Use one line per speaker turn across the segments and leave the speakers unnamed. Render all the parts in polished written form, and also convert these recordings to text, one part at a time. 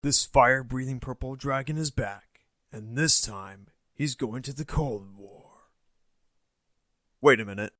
This fire-breathing purple dragon is back, and this time, he's going to the Cold War. Wait a minute.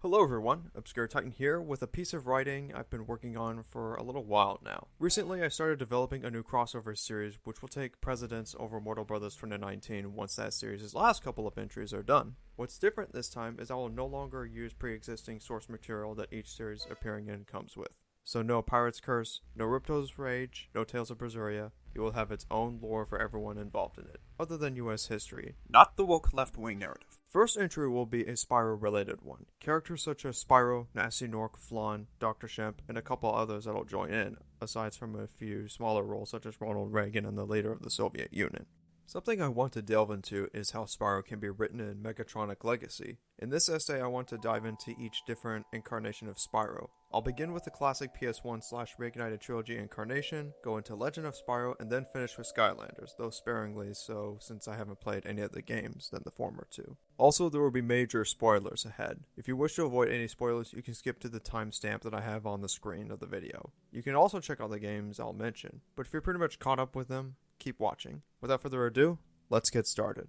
Hello everyone, Obscure Titan here with a piece of writing I've been working on for a little while now. Recently I started developing a new crossover series which will take precedence over Mortal Brothers 2019 once that series' last couple of entries are done. What's different this time is I will no longer use pre-existing source material that each series appearing in comes with. So no Pirate's Curse, no Ripto's Rage, no Tales of Berseria. It will have its own lore for everyone involved in it, other than US history, not the woke left-wing narrative. First entry will be a Spyro-related one. Characters such as Spyro, Nasty Nork, Flan, Dr. Shemp, and a couple others that'll join in, aside from a few smaller roles such as Ronald Reagan and the leader of the Soviet Union. Something I want to delve into is how Spyro can be written in Megatronic Legacy. In this essay I want to dive into each different incarnation of Spyro. I'll begin with the classic PS1/Reignited Trilogy incarnation, go into Legend of Spyro, and then finish with Skylanders, though sparingly so since I haven't played any of the games than the former two. Also, there will be major spoilers ahead. If you wish to avoid any spoilers, you can skip to the timestamp that I have on the screen of the video. You can also check out the games I'll mention, but if you're pretty much caught up with them, keep watching. Without further ado, let's get started.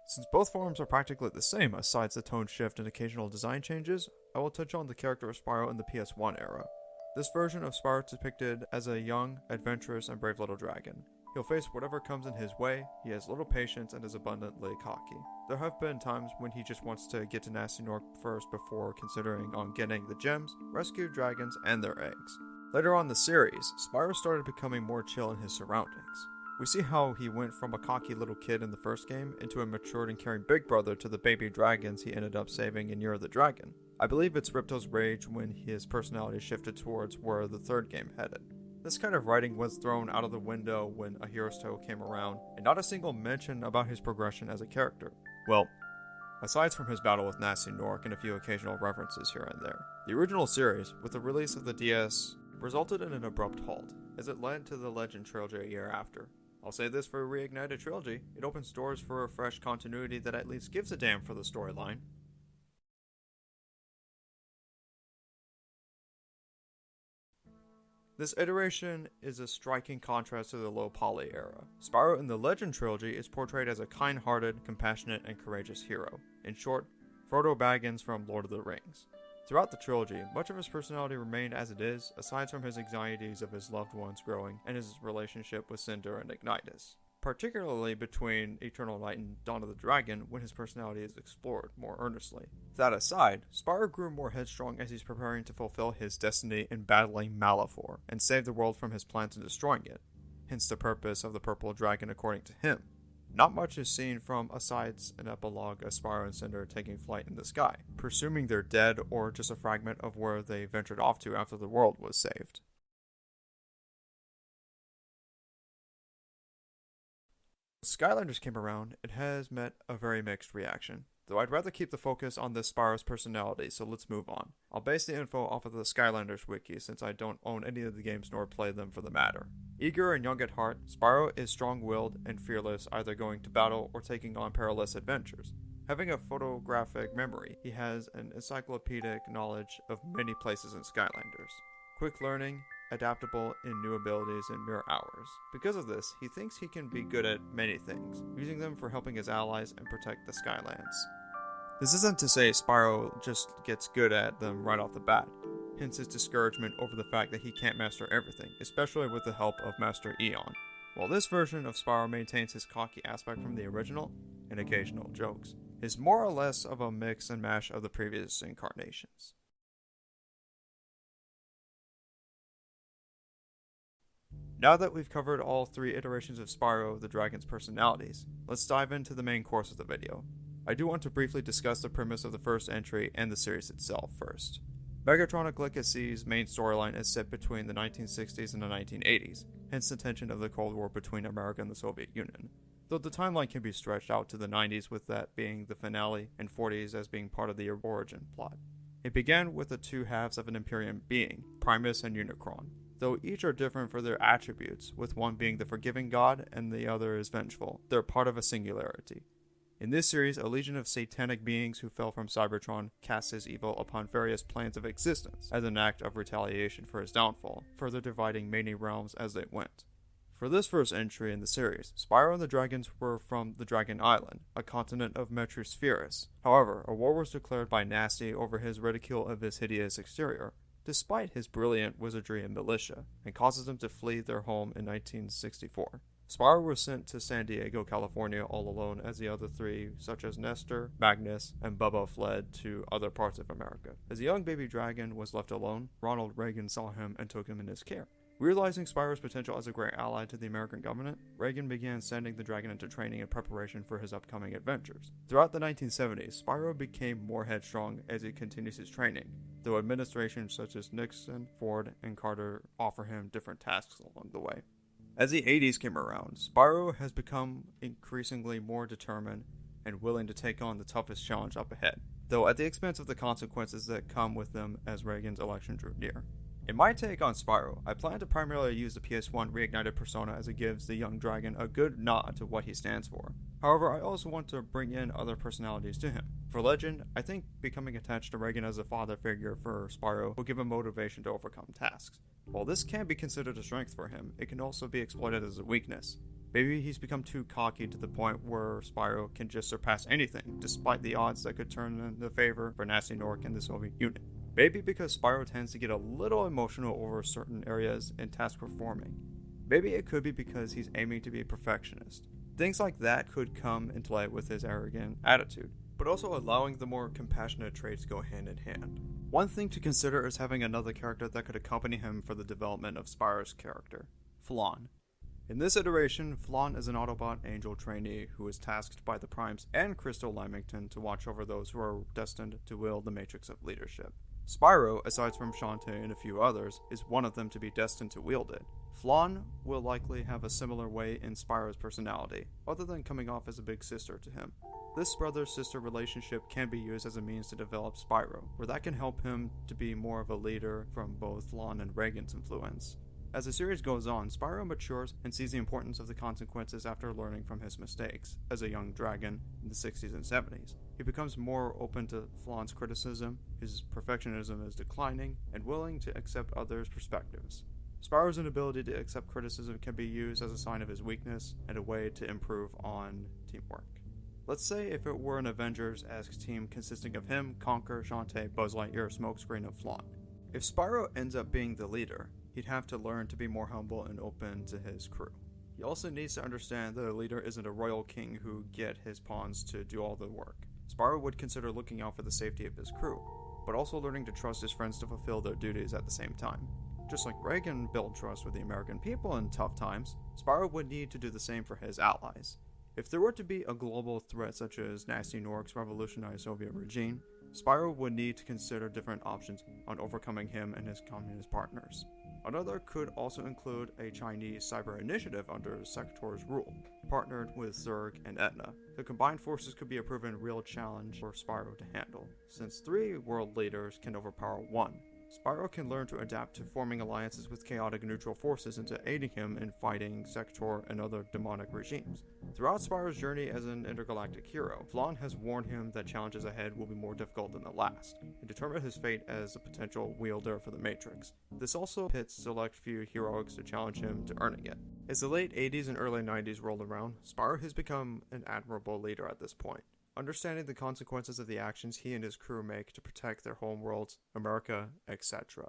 Since both forms are practically the same, aside the tone shift and occasional design changes, I will touch on the character of Spyro in the PS1 era. This version of Spyro is depicted as a young, adventurous, and brave little dragon. He'll face whatever comes in his way, he has little patience, and is abundantly cocky. There have been times when he just wants to get to Nasty Nork first before considering on getting the gems, rescue dragons, and their eggs. Later on in the series, Spyro started becoming more chill in his surroundings. We see how he went from a cocky little kid in the first game into a matured and caring big brother to the baby dragons he ended up saving in Year of the Dragon. I believe it's Ripto's Rage when his personality shifted towards where the third game headed. This kind of writing was thrown out of the window when A Hero's Tale came around, and not a single mention about his progression as a character. Well, aside from his battle with Nasty Nork and a few occasional references here and there. The original series, with the release of the DS, resulted in an abrupt halt, as it led to the Legend Trilogy a year after. I'll say this for Reignited Trilogy, it opens doors for a fresh continuity that at least gives a damn for the storyline. This iteration is a striking contrast to the low-poly era. Spyro in the Legend Trilogy is portrayed as a kind-hearted, compassionate, and courageous hero. In short, Frodo Baggins from Lord of the Rings. Throughout the trilogy, much of his personality remained as it is, aside from his anxieties of his loved ones growing and his relationship with Cinder and Ignitus. Particularly between Eternal Night and Dawn of the Dragon, when his personality is explored more earnestly. That aside, Spyro grew more headstrong as he's preparing to fulfill his destiny in battling Malefor, and save the world from his plans of destroying it. Hence the purpose of the Purple Dragon according to him. Not much is seen from asides an epilogue of Spyro and Cinder taking flight in the sky, presuming they're dead or just a fragment of where they ventured off to after the world was saved. Skylanders came around, it has met a very mixed reaction, though I'd rather keep the focus on this Spyro's personality, so let's move on. I'll base the info off of the Skylanders wiki since I don't own any of the games nor play them for the matter. Eager and young at heart, Spyro is strong-willed and fearless, either going to battle or taking on perilous adventures. Having a photographic memory, he has an encyclopedic knowledge of many places in Skylanders. Quick learning, adaptable in new abilities in mere hours. Because of this, he thinks he can be good at many things, using them for helping his allies and protect the Skylands. This isn't to say Spyro just gets good at them right off the bat, hence his discouragement over the fact that he can't master everything, especially with the help of Master Eon. While this version of Spyro maintains his cocky aspect from the original, and occasional jokes, is more or less of a mix and mash of the previous incarnations. Now that we've covered all three iterations of Spyro the Dragon's personalities, let's dive into the main course of the video. I do want to briefly discuss the premise of the first entry and the series itself first. Megatronic Legacy's main storyline is set between the 1960s and the 1980s, hence the tension of the Cold War between America and the Soviet Union, though the timeline can be stretched out to the 90s with that being the finale and 40s as being part of the origin plot. It began with the two halves of an Imperium being, Primus and Unicron, though each are different for their attributes, with one being the forgiving god and the other is vengeful. They're part of a singularity. In this series, a legion of satanic beings who fell from Cybertron cast his evil upon various planes of existence as an act of retaliation for his downfall, further dividing many realms as they went. For this first entry in the series, Spyro and the dragons were from the Dragon Island, a continent of Metrospheris. However, a war was declared by Nasty over his ridicule of his hideous exterior, despite his brilliant wizardry and militia, and causes them to flee their home in 1964. Spyro was sent to San Diego, California all alone as the other three, such as Nestor, Magnus, and Bubba fled to other parts of America. As the young baby dragon was left alone, Ronald Reagan saw him and took him in his care. Realizing Spyro's potential as a great ally to the American government, Reagan began sending the dragon into training in preparation for his upcoming adventures. Throughout the 1970s, Spyro became more headstrong as he continues his training, though administrations such as Nixon, Ford, and Carter offer him different tasks along the way. As the 80s came around, Spyro has become increasingly more determined and willing to take on the toughest challenge up ahead, though at the expense of the consequences that come with them as Reagan's election drew near. In my take on Spyro, I plan to primarily use the PS1 Reignited persona as it gives the young dragon a good nod to what he stands for. However, I also want to bring in other personalities to him. For Legend, I think becoming attached to Reagan as a father figure for Spyro will give him motivation to overcome tasks. While this can be considered a strength for him, it can also be exploited as a weakness. Maybe he's become too cocky to the point where Spyro can just surpass anything, despite the odds that could turn in the favor for Nasty Nork and the Soviet Union. Maybe because Spyro tends to get a little emotional over certain areas in task performing. Maybe it could be because he's aiming to be a perfectionist. Things like that could come into light with his arrogant attitude, but also allowing the more compassionate traits to go hand in hand. One thing to consider is having another character that could accompany him for the development of Spyro's character, Flan. In this iteration, Flan is an Autobot Angel trainee who is tasked by the Primes and Crystal Lamington to watch over those who are destined to wield the Matrix of Leadership. Spyro, aside from Shantae and a few others, is one of them to be destined to wield it. Flan will likely have a similar way in Spyro's personality, other than coming off as a big sister to him. This brother-sister relationship can be used as a means to develop Spyro, where that can help him to be more of a leader from both Flan and Reagan's influence. As the series goes on, Spyro matures and sees the importance of the consequences after learning from his mistakes. As a young dragon in the 60s and 70s, he becomes more open to Flan's criticism, his perfectionism is declining, and willing to accept others' perspectives. Spyro's inability to accept criticism can be used as a sign of his weakness and a way to improve on teamwork. Let's say if it were an Avengers-esque team consisting of him, Conker, Shantae, Buzz Lightyear, Smokescreen, and Flan. If Spyro ends up being the leader, he'd have to learn to be more humble and open to his crew. He also needs to understand that a leader isn't a royal king who get his pawns to do all the work. Spyro would consider looking out for the safety of his crew, but also learning to trust his friends to fulfill their duties at the same time. Just like Reagan built trust with the American people in tough times, Spyro would need to do the same for his allies. If there were to be a global threat such as Nasty Nork's revolutionary Soviet regime, Spyro would need to consider different options on overcoming him and his communist partners. Another could also include a Chinese cyber initiative under Sector's rule, partnered with Zurg and Etna. The combined forces could be a proven real challenge for Spyro to handle, since 3 world leaders can overpower 1. Spyro can learn to adapt to forming alliances with chaotic neutral forces and to aiding him in fighting Sector and other demonic regimes. Throughout Spyro's journey as an intergalactic hero, Flan has warned him that challenges ahead will be more difficult than the last, and determined his fate as a potential wielder for the Matrix. This also pits select few heroics to challenge him to earning it. As the late 80s and early 90s roll around, Spyro has become an admirable leader at this point, understanding the consequences of the actions he and his crew make to protect their home worlds, America, etc.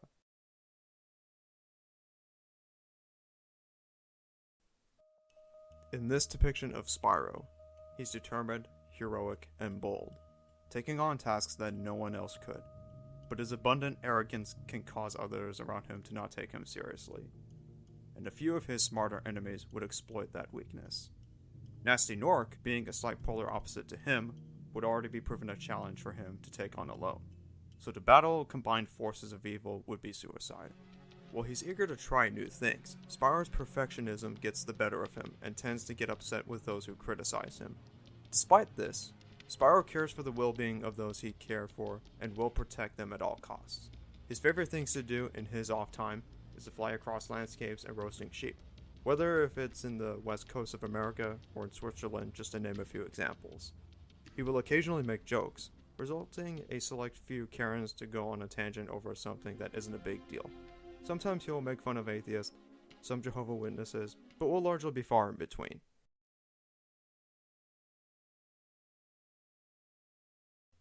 In this depiction of Spyro, he's determined, heroic, and bold, taking on tasks that no one else could. But his abundant arrogance can cause others around him to not take him seriously, and a few of his smarter enemies would exploit that weakness. Nasty Nork, being a slight polar opposite to him, would already be proven a challenge for him to take on alone. So to battle combined forces of evil would be suicide. While he's eager to try new things, Spyro's perfectionism gets the better of him and tends to get upset with those who criticize him. Despite this, Spyro cares for the well-being of those he cared for and will protect them at all costs. His favorite things to do in his off time is to fly across landscapes and roasting sheep, whether if it's in the west coast of America or in Switzerland, just to name a few examples. He will occasionally make jokes, resulting a select few Karens to go on a tangent over something that isn't a big deal. Sometimes he will make fun of atheists, some Jehovah's Witnesses, but will largely be far in between.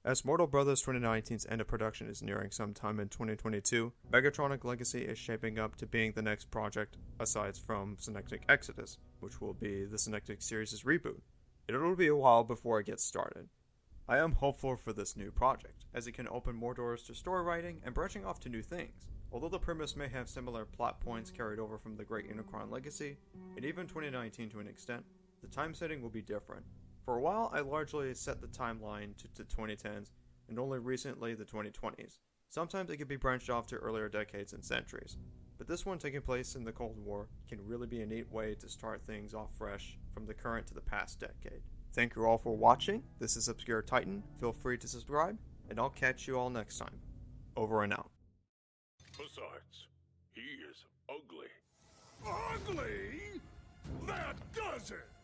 As Mortal Brothers 2019's end of production is nearing sometime in 2022, Megatronic Legacy is shaping up to being the next project aside from Synectic Exodus, which will be the Synectic series' reboot. It'll be a while before it gets started. I am hopeful for this new project, as it can open more doors to story writing and branching off to new things. Although the premise may have similar plot points carried over from the Great Unicron Legacy, and even 2019 to an extent, the time setting will be different. For a while, I largely set the timeline to the 2010s, and only recently the 2020s. Sometimes it can be branched off to earlier decades and centuries, but this one taking place in the Cold War can really be a neat way to start things off fresh from the current to the past decade. Thank you all for watching. This is Obscure Titan. Feel free to subscribe, and I'll catch you all next time. Over and out.
Besides, he is ugly. Ugly? That does it!